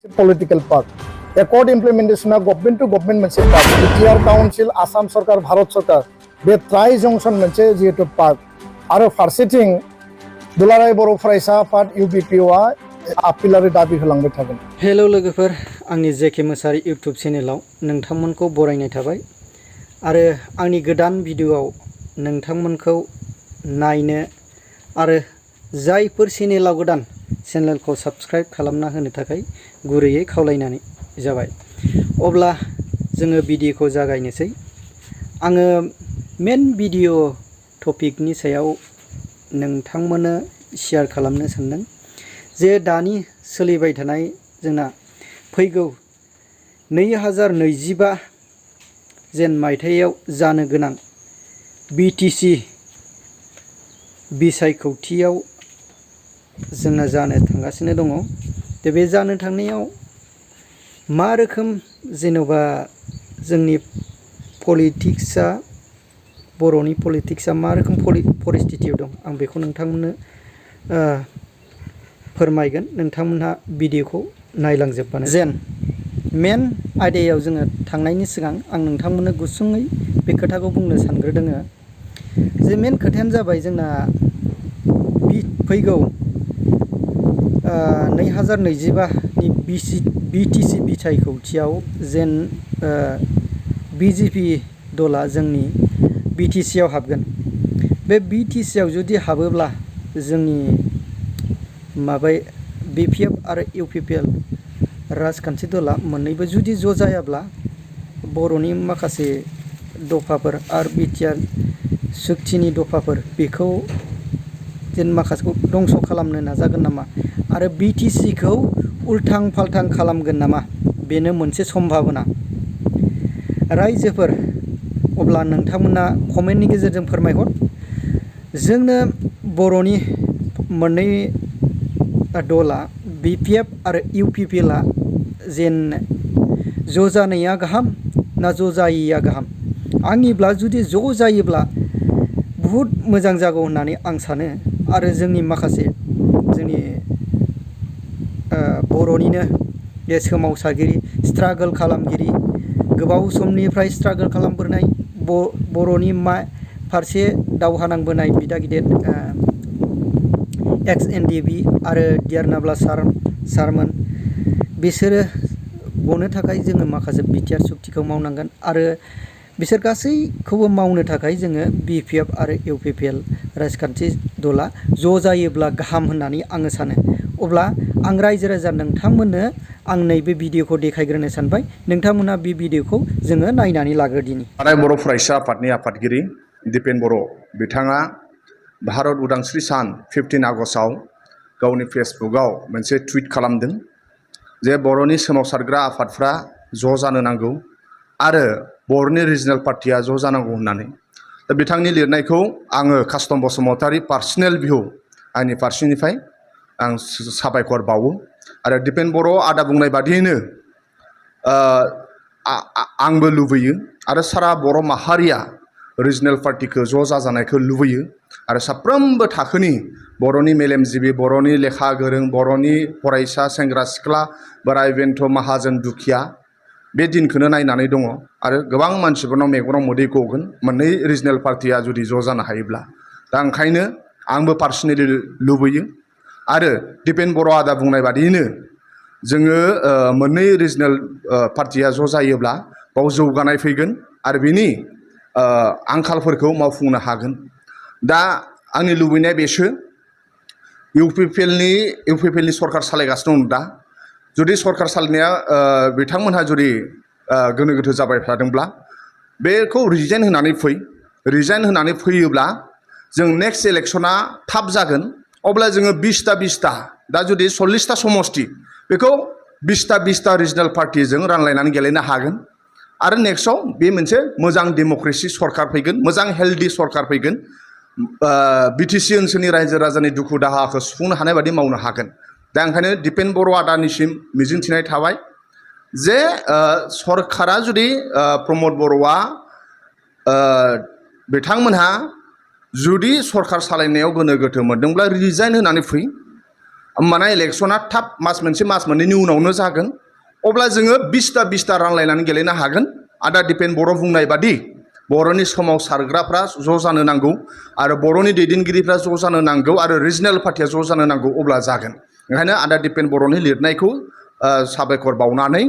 Political path. Accord implementation of government to government मोनसे path. BTR Council, Assam सरकार, भारत सरकार बे ट्राइ जंक्शन मोनसे जिहेतु पार्ट आरो फारसेथिं दुलाराय बर' फरायसा आफाद UBPOआ आपिलारि दाबि होलांबाय थागोन। हेलो लोगोफोर, आंनि जेके मोसाहारि इउट्युब चेनेलाव नोंथांमोनखौ बरायनाय थाबाय आरो आंनि गोदान भिडिअआव नोंथांमोनखौ नायनो आरो जायफोर चेनेलाव गोदान चेनेलखौ साबस्क्राइब खालामना होनो थाखाय गुरैयै खावलायनानै जाबाय। अब्ला जोङो भिडिअखौ जागायनोसै। आङो मेन भिडिअ टपिकनि सायाव नोंथांमोननो शेयार खालामनो सानदों जे दानि सोलिबाय थानाय जोंना फैगौ 2025 जेन मायथाइयाव जानो गोनां BTC बिसायख'थियाव जोंना जानो थांगासिनो दङ। बे जानो थांनायाव मा रोखोम जेन'बा जोंनि पलिटिक्सआ बर'नि पलिटिक्सआ मा रोखोम परिस्थितियाव दं आं बेखौ नोंथांमोननो फोरमायगोन। नोंथांमोनहा भिडिअखौ नायलांजोबबानो जेन मेन आयदायाव जोङो थांनायनि सिगां आं नोंथांमोननो गुसुङै बे खोथाखौ बुंनो सानग्रोदों जे मेन खोथायानो जाबाय जोंना फैगौ 2025 नि BTC बिसायख'थियाव जेन BJP दला जोंनि BTC आव हाबगोन। बे BTC आव जुदि हाबोब्ला जोंनि BPF आरो UPPL राजखान्थि दला मोननैबो जुदि ज' जायाब्ला बर'नि माखासे दफाफोर आरो बिटिआर सुक्तिनि दफाफोर बेखौ जेन माखासेखौ दंस' खालामनो नाजागोन नामा आरो BTC खौ उल्थां फाल्थां खालामगोन नामा बेनो मोनसे सम्भाबना। रायजोफोर अब्ला नोंथांमोना कमेन्टनि गेजेरजों फोरमायहर। जोंनो बर'नि मोननै दला BPF आरो UPPL आ जेन ज' जानाया गाहाम ना ज' जायैया गाहाम? आंनिब्ला जुदि ज' जायोब्ला बहुद मोजां जागौ होननानै आं सानो आरो जोंनि माखासे जोंनि बर'निनो बे सोमावसारगिरि स्ट्रागोल खालामगिरि गोबाव समनिफ्राय स्ट्रागोल खालामबोनाय बर'नि फारसे दावहा नांबोनाय बिदा गिदिर XNDB आरो डियारनाब्ला सारमोन बिसोरो गनो थाखाय जोङो माखासे बिटिआर सुक्तिखौ मावनांगोन आरो बिसोर गासैखौबो मावनो थाखाय जोङो BPF आरो UPPL राजखान्थि दला ज' जायोब्ला गाहाम होननानै आङो सानो। अब्ला आं रायजो राजा नोंथांमोननो आं नैबे भिडिअखौ देखायग्रोनो सानबाय। नोंथांमोना बे भिडिअखौ जोङो नायनानै लाग्रोदिनि। बर' फरायसा आफादनि आफादगिरि दिपेन बर' बिथाङा भारत उदांस्रि सान 15 आगस्टआव गावनि फेसबुकआव मोनसे टुइट खालामदों जे बर'नि सोमावसारग्रा आफादफ्रा ज' जानो नांगौ आरो बर'नि रिजनेल पार्टिया ज' जानांगौ होननानै। दा बिथांनि लिरनायखौ आङो कास्टम बसुमतारी पार्सनेल भिउ आंनि फारसेनिफ्राय आं साबायखर बावो आरो दिपेन बर' आदा बुंनाय बादियैनो आंबो लुबैयो आरो सारा बर' माहारिया रिजनेल पार्टिखौ ज' जाजानायखौ लुबैयो आरो साफ्रोमबो थाखोनि बर'नि मेलेमजिबि, बर'नि लेखा गोरों, बर'नि फरायसा सेंग्रा सिख्ला, बोराइ बेन्थ, माहाजोन दुखिया बे दिनखौनो नायनानै दङ आरो गोबां मानसिफोरनाव मेगनाव मोदै गगोन मोननै रिजनेल पार्टिया जुदि ज' जानो हायोब्ला। दा ओंखायनो आंबो पार्सनेलि लुबैयो आरो दिपेन बर' आदा बुंनाय बादियैनो जोङो मोननै रिजनेल पार्टिया ज' जायोब्ला बाव जौगानाय फैगोन आरो बिनि आंखालफोरखौ मावफुंनो हागोन। दा आंनि लुबैनाया बेसो इउपिपिएलनि सरकार सालायगासिनो दं। दा जुदि सरकार सालायनाया बिथांमोनहा जुदि गोनो गोथो जाबाय थादोंब्ला बेखौ रिजाइन होनानै फैयोब्ला जों नेक्स्ट इलेक्सना थाब जागोन। अब्ला जोङो 20टा दा जुदि 40टा समष्टि बेखौ 20टा रिजनेल पार्टिजों रानलायनानै गेलेनो हागोन आरो नेक्स्टआव बे मोनसे मोजां डेम'क्रेसि सरकार फैगोन, मोजां हेल्दि सरकार फैगोन। BTC ओनसोलनि रायजो राजानि दुखु दाहाखौ सुफुंनो हानाय बादि मावनो हागोन। दा ओंखायनो दिपेन बर' आदानिसिम मिजिंथिनाय थाबाय जे सरकारा जुदि प्रमद बर'आ बिथांमोनहा जुदि सरकार सालायनायाव गोनो गोथो मोनदोंब्ला रिजाइन होनानै फै होमबाना इलेक्सना थाब मास मोनसे मास मोननैनि उनावनो जागोन अब्ला जोङो 20ता रानलायनानै गेलेनो हागोन आदा दिपेन बर' बुंनाय बादि बर'नि सोमावसारग्राफ्रा ज' जानो नांगौ आरो बर'नि दैदेनगिरिफ्रा ज' जानो नांगौ आरो रिजनेल पार्टिया ज' जानो नांगौ अब्ला जागोन ओंखायनो आदा दिपेन बर'नि लिरनायखौ साबायखर बावनानै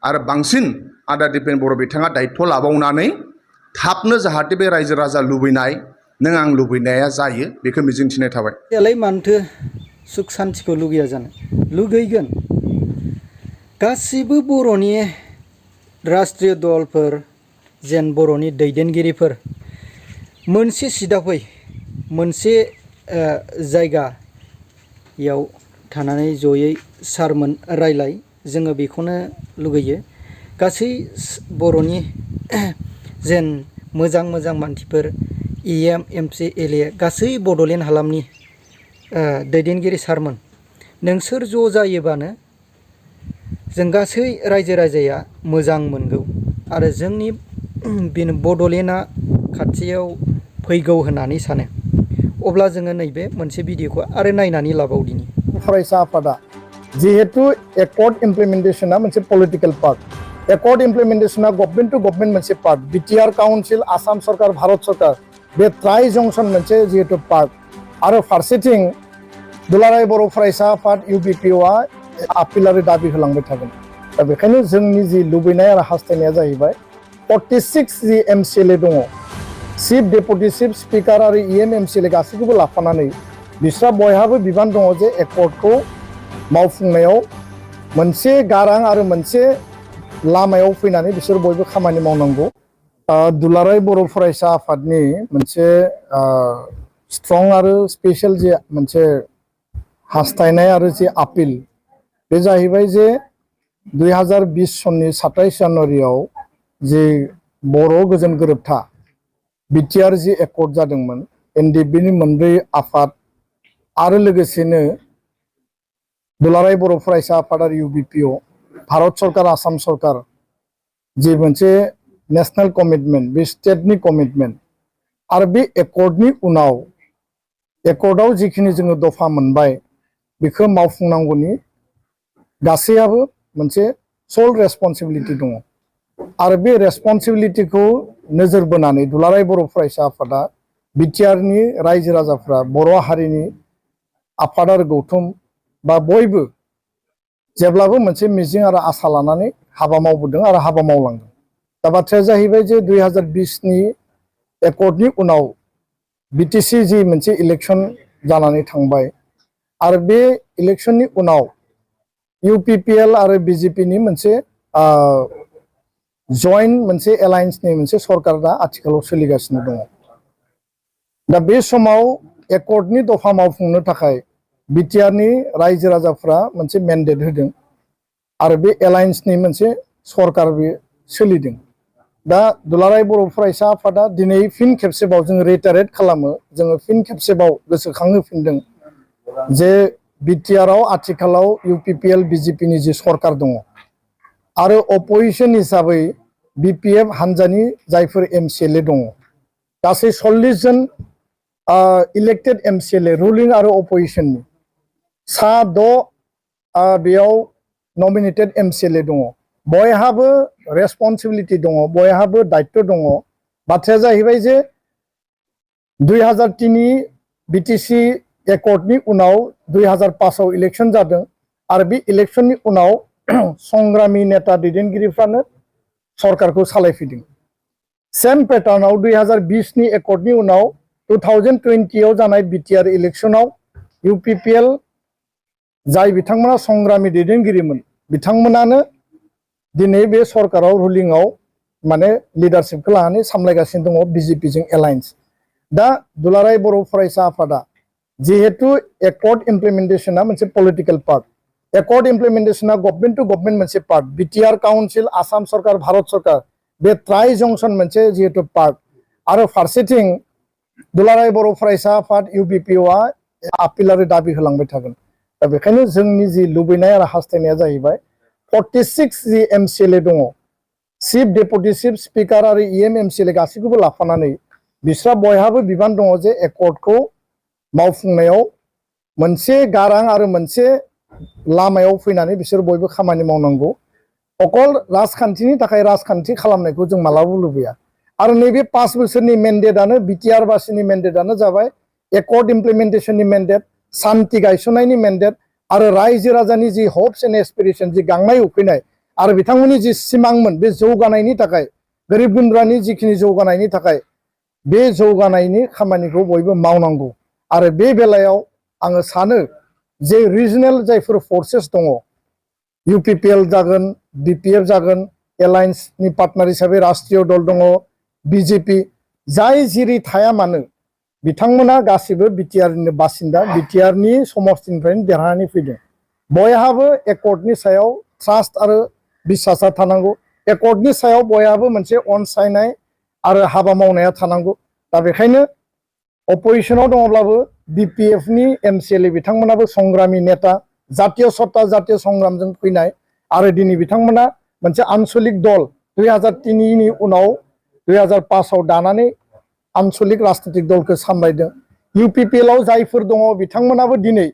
आरो बांसिन आदा दिपेन बर' बिथाङा दायित्व लाबावनानै थाबनो जाहाथे बे रायजो राजा लुबैनाय नों आं लुबैनाया जायो बेखौ मिजिंथिनाय थाबाय यालाय मानथो सुख शान्तिखौ लुगैया जानो लुगैगोन गासिबो बर'नि राष्ट्रीय दलफोर जेन बर'नि दैदेनगिरिफोर मोनसे सिदा फै मोनसे जायगायाव थानानै जयै सारमोन रायलाय जोङो बेखौनो लुगैयो गासै बर'नि जेन मोजां मोजां मानसिफोर EM MC LA गासै बड'लेण्ड हालामनि दैदेनगिरि सारमोन नोंसोर ज' जायोबानो जों गासै रायजो राजाया मोजां मोनगौ आरो जोंनि बेनो बड'लेण्डआ खाथियाव फैगौ होननानै सानो अब्ला जोङो नैबे मोनसे भिडिअखौ आरो नायनानै लाबावदिनि फरायसा आफादा जिहेतु एकर्ड इमप्लिमेन्टेशना मोनसे पलिटिकेल पार्ट एकर्ड इमप्लिमेन्टेशना गभर्नमेन्ट टू गभर्नमेन्ट मोनसे पार्ट बिटिआर काउन्सिल आसाम सरकार भारत सरकार बे ट्राइ जंसन मोनसे जिहेतु पार्ट आरो फारसेथिं दुलाराय बर' फरायसा आफाद UBPOआ आपिलारि दाबि होलांबाय थागोन दा बेखायनो जोंनि जि लुबैनाय आरो हास्थायनाया जाहैबाय 46 जि MCLA दङ चिफ डेपुटि चिफ स्पिकार आरो EM MCLA गासैखौबो लाफानानै बिस्रा बयहाबो बिबान दङ जे एकर्डखौ मावफुंनायाव मोनसे गारां आरो मोनसे लामायाव फैनानै बिसोर बयबो खामानि मावनांगौ दुलाराय बर' फरायसा आफादनि मोनसे स्ट्रं आरो स्पेशल जे मोनसे हास्थायनाय आरो जे आपिल बे जाहैबाय जे 2020 सननि 27 जानुवारियाव जे बर' गोजोन गोरोबथा बिटिआर जि एकर्ड जादोंमोन NDPनि मोनब्रै आफाद आरो लोगोसेनो दुलाराय बर' फरायसा आफाद आरो UBPO भारत सरकार आसाम सरकार जि मोनसे नेशनेल कमिटमेन्ट बे स्टेटनि कमिटमेन्ट आरो बे एकर्डनि उनाव एकर्डआव जिखिनि जोङो दफा मोनबाय बेखौ मावफुंनांगौनि गासैयाबो मोनसे सल रेसपन्सिबिलिटि दङ आरो बे रेसपन्सिबिलिटिखौ नोजोर बोनानै दुलाराय बर' फरायसा आफादा बिटिआरनि रायजो राजाफ्रा बर' हारिनि आफाद आरो गौथुम बा बयबो जेब्लाबो मोनसे मिजिं आरो आसा लानानै हाबा मावबोदों आरो हाबा मावलांदों दा बाथ्राया जाहैबाय जे 2020नि एकर्डनि उनाव BTC जि मोनसे इलेक्सन जानानै थांबाय आरो बे इलेक्शननि उनाव UPPL आरो BJPनि मोनसे जॉइंट मोनसे एलायन्सनि मोनसे सरकार दा आथिखालाव सोलिगासिनो दङ दा बे समाव एकर्डनि दफा मावफुंनो थाखाय बिटिआरनि रायजो राजाफ्रा मोनसे मेन्डेट होदों आरो बे एलायन्सनि मोनसे सरकार बे सोलिदों दा दुलाराय बर' फरायसा आफादा दिनै फिन खेबसेबाव जोङो रिटारेट खालामो जोङो फिन खेबसेबाव गोसोखांहोफिनदों जे बिटिआरआव आथिखालाव UPPL BJPनि जि सरकार दङ आरो अपोजिशन हिसाबै BPF हान्जानि जायफोर MCLA दङ गासै 40 जन इलेक्टेड MCLA रुलिं आरो अपोजिशननि सा 6 बेयाव नमिनेटेड MCLA दङ बयहाबो रेसपन्सिबिलिटि दङ बयहाबो दायित्व दङ बाथ्राया जाहैबाय जे 2003नि BTC एकर्डनि उनाव 2005 आव इलेक्शन जादों आरो बे इलेक्शननि उनाव संग्रामी नेता दैदेनगिरिफ्रानो सरकारखौ सालायफैदों सेम पेटार्नाव 2020नि एकर्डनि उनाव 2020 आव जानाय बिटिआर इलेक्शनाव UPPL जाय बिथांमोना संग्रामी दैदेनगिरिमोन बिथांमोनानो दिनै बे सरकाराव रुलिंआव माने लिडारशिपखौ लानानै सामलायगासिनो दङ BJPजों एलायन्स दा दुलाराय बर' फरायसा आफादा जिहेतु एकर्ड इमप्लिमेन्टेशना मोनसे पलिटिकेल पार्ट एकर्ड इमप्लिमेन्टेशना गभर्नमेन्ट टू गभर्नमेन्ट मोनसे पार्ट बिटिआर काउन्सिल आसाम सरकार भारत सरकार बे ट्राइ जंसन मोनसे जिहेतु पार्ट आरो फारसेथिं दुलाराय बर' फरायसा आफाद UBPOआ आपिलारि दाबि होलांबाय थागोन दा बेखायनो जोंनि जि लुबैनाय आरो हास्थायनाया जाहैबाय 46 जि MCLA दङ चिफ डेपुटि चिफ स्पिकार आरो EM MCLA गासैखौबो लाफानानै बिस्रा बयहाबो बिबान दङ जे एकर्डखौ मावफुंनायाव मोनसे गारां आरो मोनसे लामायाव फैनानै बिसोर बयबो खामानि मावनांगौ अकल राजखान्थिनि थाखाय राजखान्थि खालामनायखौ जों मालाबाबो लुबैया आरो नैबे 5 बोसोरनि मेन्डेटआनो बिटिआर बासिनि मेन्डेटआनो जाबाय एकर्ड इमप्लिमेन्टेसननि मेन्डेट शान्ति गायसननायनि मेन्डेट आरो रायजो राजानि जि हप्स एन्ड एसपिरेसन जि गांनाय उखैनाय आरो बिथांमोननि जि सिमांमोन बे जौगानायनि थाखाय गोरिब गुन्द्रानि जिखिनि जौगानायनि थाखाय बे जौगानायनि खामानिखौ बयबो मावनांगौ आरो बे बेलायाव आङो सानो जे रिजनेल जायफोर फर्सेस दङ इउपिपिएल जागोन बिपिएफ जागोन एलायन्सनि पार्टनार हिसाबै राष्ट्रीय दल दङ बिजेपि जाय जिरि थाया मानो बिथांमोना गासिबो बिटिआरनि बासिन्दा बिटिआरनि समस्तिनिफ्रायनो देरहानानै फैदों बयहाबो एकर्डनि सायाव ट्रास्ट आरो बिसासा थानांगौ एकर्डनि सायाव बयहाबो मोनसे अनसायनाय आरो हाबा मावनाया थानांगौ दा बेखायनो अपोजिशनाव दङब्लाबो बिपिएफनि एमसिएलए बिथांमोनाबो संग्रामि नेता जातीय सत्ता जातीय संग्रामजों फैनाय आरो दिनै बिथांमोना मोनसे आन्चलिक दल 2003 नि उनाव 2005 आव दानानै आन्चलिक राजनीतिक दलखौ सामलायदों इउपिपिएलआव जायफोर दङ बिथांमोनाबो दिनै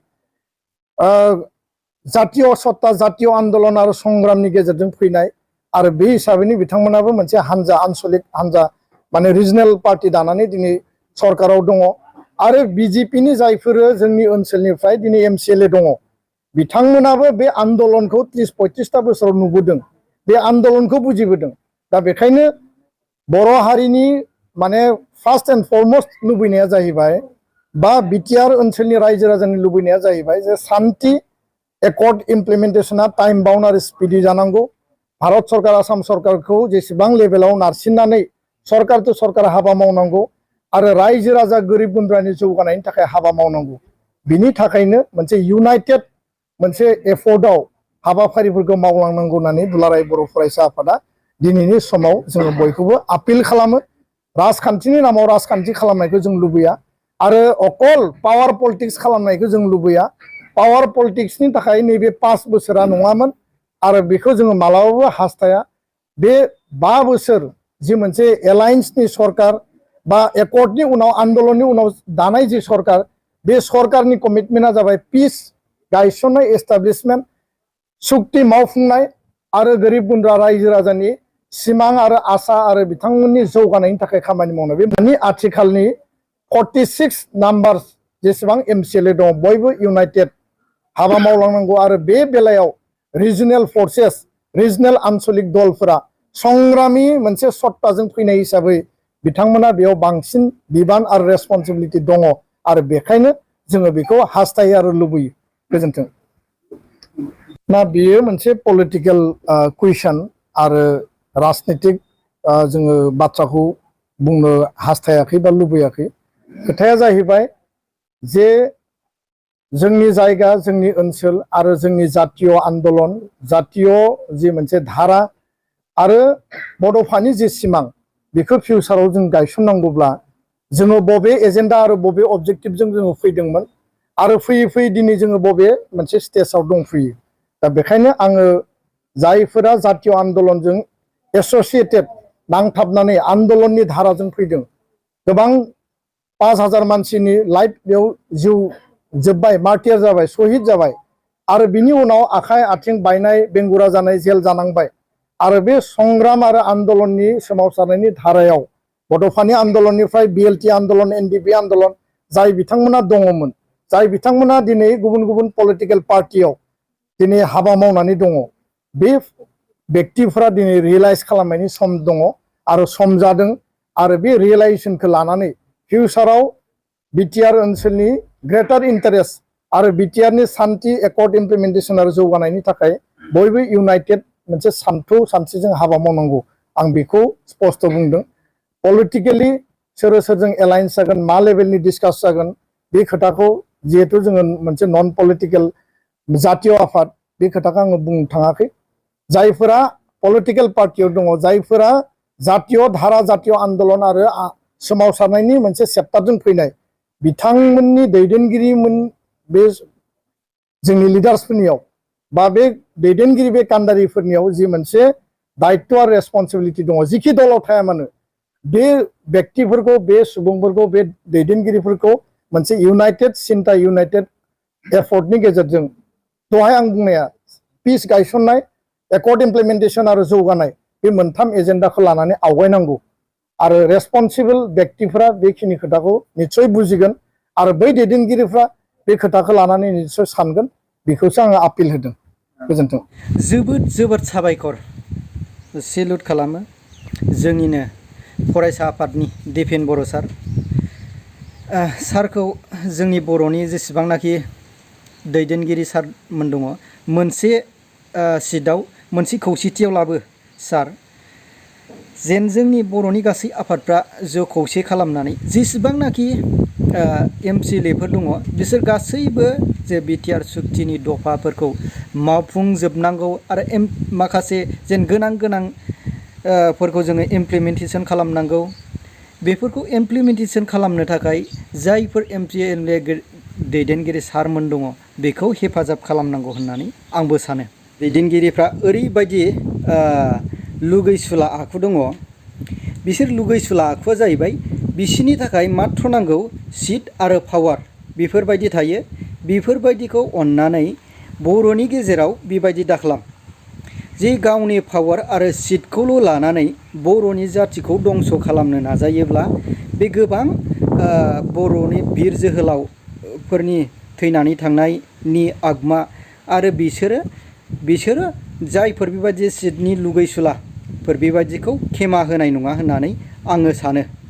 जातीय सत्ता जातीय आन्दोलन आरो संग्रामनि गेजेरजों फैनाय आरो बे हिसाबैनो बिथांमोनाबो मोनसे हानजा आन्चलिक हानजा माने रिजनेल पार्टी दानानै दिनै सरकाराव दङ आरो बिजेपिनि जायफोर जोंनि ओनसोलनिफ्राय दिनै एमसिएलए दङ बिथांमोनाबो बे आन्दोलनखौ 30-35 बोसोराव नुबोदों बे आन्दोलनखौ बुजिबोदों दा बेखायनो बर' हारिनि माने फार्स्ट एन्ड फरमस्ट लुबैनाया जाहैबाय बा बिटिआर ओनसोलनि रायजो राजानि लुबैनाया जाहैबाय जे शान्ति एकर्ड इमप्लिमेन्टेसना टाइम बाउन्ड आरो स्पिडि जानांगौ भारत सरकार आसाम सरकारखौ जेसेबां लेभेलाव नारसिननानै सरकार टु सरकार हाबा मावनांगौ आरो रायजो राजा गोरिब गुन्द्रानि जौगानायनि थाखाय हाबा मावनांगौ बिनि थाखायनो मोनसे इउनाइटेड मोनसे एफर्टआव हाबाफारिफोरखौ मावलांनांगौ होननानै दुलाराय बर' फरायसा आफादा दिनैनि समाव जोङो बयखौबो आपिल खालामो राजखान्थिनि नामाव राजखान्थि खालामनायखौ जों लुबैया आरो अकल पावार पलिटिक्स खालामनायखौ जों लुबैया पावार पलिटिक्सनि थाखाय नैबे 5 बोसोरा नङामोन आरो बेखौ जोङो मालाबाबो हास्थाया बे 5 बोसोर जि मोनसे एलायन्सनि सरकार बा एकर्डनि उनाव आन्दोलननि उनाव दानाय जि सरकार बे सरकारनि कमिटमेन्टआ जाबाय पिस गायसननाय एस्टाब्लिशमेन्ट सुक्ति मावफुंनाय आरो गोरिब गुन्द्रा रायजो राजानि सिमां आरो आसा आरो बिथांमोननि जौगानायनि थाखाय खामानि मावनाय बे मानि आथिखालनि 46 नाम्बार जेसेबां एमसिएलए दङ बयबो इउनाइटेड हाबा मावलांनांगौ आरो बे बेलायाव रिजनेल फर्सेस रिजनेल आन्चलिक दलफोरा संग्रामि मोनसे सत्ताजों फैनाय हिसाबै बिथांमोना बेयाव बांसिन बिबान आरो रेसपन्सिबिलिटि दङ आरो बेखायनो जोङो बेखौ हास्थायो आरो लुबैयो गोजोन्थों ना बेयो मोनसे पलिटिकेल कुइसन आरो राजनीतिक जोङो बाथ्राखौ बुंनो हास्थायाखै बा लुबैयाखै खोथाया जाहैबाय जे जोंनि जायगा जोंनि ओनसोल आरो जोंनि जातीय आन्दोलन जातीय जि मोनसे धारा आरो बड'फानि जि सिमां बेखौ फिउचाराव जों गायसननांगौब्ला जोङो बबे एजेन्डा आरो बबे अबजेक्टिभजों जोङो फैदोंमोन आरो फैयै फैयै दिनै जोङो बबे मोनसे स्टेजाव दंफैयो दा बेखायनो आङो जायफोरा जातीय आन्दोलनजों एस'सिएटेड नांथाबनानै आन्दोलननि धाराजों फैदों गोबां 5000 मानसिनि लाइफ बेयाव जिउ जोब्बाय मार्टियार जाबाय शहीद जाबाय आरो बिनि उनाव आखाइ आथिं बायनाय बेंगुरा जानाय जेल जानांबाय आरो बे संग्राम आरो आन्दोलननि सोमावसारनायनि धारायाव बड'फानि आन्दोलननिफ्राय बिएलटि आन्दोलन एनडिपि आन्दोलन जाय बिथांमोना दङमोन जाय बिथांमोना दिनै गुबुन गुबुन पलिटिकेल पार्टियाव दिनै हाबा मावनानै दङ बे व्यक्तिफोरा दिनै रियेलाइज खालामनायनि सम दङ आरो सम जादों आरो बे रियेलाइजेसनखौ लानानै फिउचाराव बिटिआर ओनसोलनि ग्रेटार इन्टारेस्ट आरो बिटिआरनि शान्ति एकर्ड इमप्लिमेन्टेसन आरो जौगानायनि थाखाय बयबो इउनाइटेड मोनसे सान्थौ सानस्रिजों हाबा मावनांगौ आं बेखौ स्पष्ट बुंदों पलिटिकेलि सोर सोरजों एलायन्स जागोन मा लेभेलनि डिसकास जागोन बे खोथाखौ जिहेतु जोङो मोनसे नन पलिटिकेल जातीय आफाद बे खोथाखौ आङो बुंनो थाङाखै जायफोरा पलिटिकेल पार्टियाव दङ जायफोरा जातीय धारा जातीय आन्दोलन आरो सोमावसारनायनि मोनसे सेप्टारजों फैनाय बिथांमोननि दैदेनगिरिमोन बे जोंनि लिडार्सफोरनियाव बा बे दैदेनगिरि बे कान्डारिफोरनियाव जि मोनसे दायित्व आरो रेसपन्सिबिलिटि दङ जिखि दलाव थाया मानो बे व्यक्तिफोरखौ बे सुबुंफोरखौ बे दैदेनगिरिफोरखौ मोनसे इउनाइटेड सिन्ता इउनाइटेड एफर्टनि गेजेरजों दहाय आं बुंनाया पिस गायसननाय एकर्ड इमप्लिमेन्टेसन आरो जौगानाय बे मोनथाम एजेन्डाखौ लानानै आवगायनांगौ आरो रेसपन्सिबल व्यक्तिफोरा बेखिनि खोथाखौ निस्सय बुजिगोन आरो बै दैदेनगिरिफ्रा बे खोथाखौ लानानै निस्सय सानगोन बेखौसो आङो आपिल होदों गोजोन्थों जोबोद साबायखर सेलुट खालामो जोंनिनो फरायसा आफादनि दिपेन बर' सार सारखौ जोंनि बर'नि जेसेबांनाखि दैदेनगिरि सारमोन दङ मोनसे सिटआव मोनसे खौसेथियाव लाबो सार जेन जोंनि बर'नि गासै आफादफ्रा ज' खौसे खालामनानै जेसेबांनाखि एमसिएलएफोर दङ बिसोर गासैबो जे बिटिआर सुक्तिनि दफाफोरखौ मावफुंजोबनांगौ आरो माखासे जेन गोनां फोरखौ जोङो इमप्लिमेन्टेसन खालामनांगौ बेफोरखौ इमप्लिमेन्टेसन खालामनो थाखाय जायफोर एमसिएलए दैदेनगिरि सारमोन दङ बेखौ हेफाजाब खालामनांगौ होननानै आंबो सानो दैदेनगिरिफ्रा ओरैबायदि लुगैसुला आखु दङ बिसोर लुगैसुला आखुआ जाहैबाय बिसिनि थाखाय माथ्र नांगौ सिट आरो पावार बेफोरबायदि थायो बेफोरबायदिखौ अननानै बर'नि गेजेराव बेबायदि दाखालाम जे गावनि पावार आरो सिटखौल' लानानै बर'नि जाथिखौ दंस' खालामनो नाजायोब्ला बे गोबां बर'नि बिर जोहोलावफोरनि थैनानै थांनायनि आगमा आरो बिसोरो जायफोर बेबायदि सिटनि लुगैसुलाफोर बेबायदिखौ खेमा होनाय नङा होननानै आङो सानो